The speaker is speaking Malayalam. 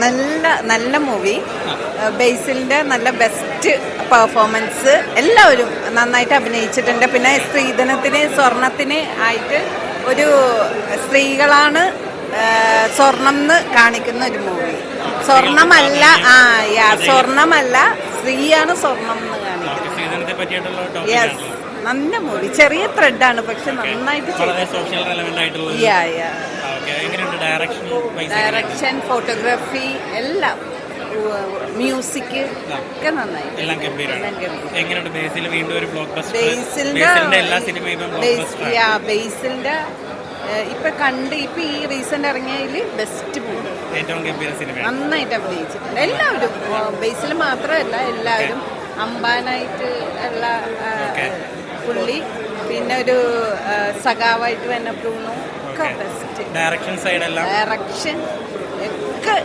നല്ല നല്ല മൂവി. ബേസിലിന്റെ നല്ല ബെസ്റ്റ് പെർഫോമൻസ്. എല്ലാവരും നന്നായിട്ട് അഭിനയിച്ചിട്ടുണ്ട്. പിന്നെ സ്ത്രീധനത്തിന് സ്വർണത്തിന് ആയിട്ട് ഒരു സ്ത്രീകളാണ് സ്വർണം എന്ന് കാണിക്കുന്ന ഒരു മൂവി. സ്വർണമല്ല, സ്വർണമല്ല, സ്ത്രീയാണ് സ്വർണം എന്ന് കാണിക്കുന്നത്. യെസ്, നല്ല മൂവി. ചെറിയ ത്രെഡാണ്, പക്ഷെ നന്നായിട്ട് ഡയറക്ഷൻ, ഫോട്ടോഗ്രാഫി, എല്ലാം, മ്യൂസിക് ഒക്കെ നന്നായി. ബേസിലിന്റെ ഇപ്പൊ ഈ റീസെന്റ് ഇറങ്ങിയതിൽ ബെസ്റ്റ് മൂവി. നന്നായിട്ട് അഭിനയിച്ചിട്ടുണ്ട് എല്ലാവരും. ബേസിൽ മാത്രമല്ല, എല്ലാവരും. അമ്പാനായിട്ട് ഉള്ള പുള്ളി, പിന്നെ ഒരു സഖാവായിട്ട് തന്നെ ബ്രൂണോ ഒക്കെ ബെസ്റ്റ്. ഡയറക്ഷൻ ഒക്കെ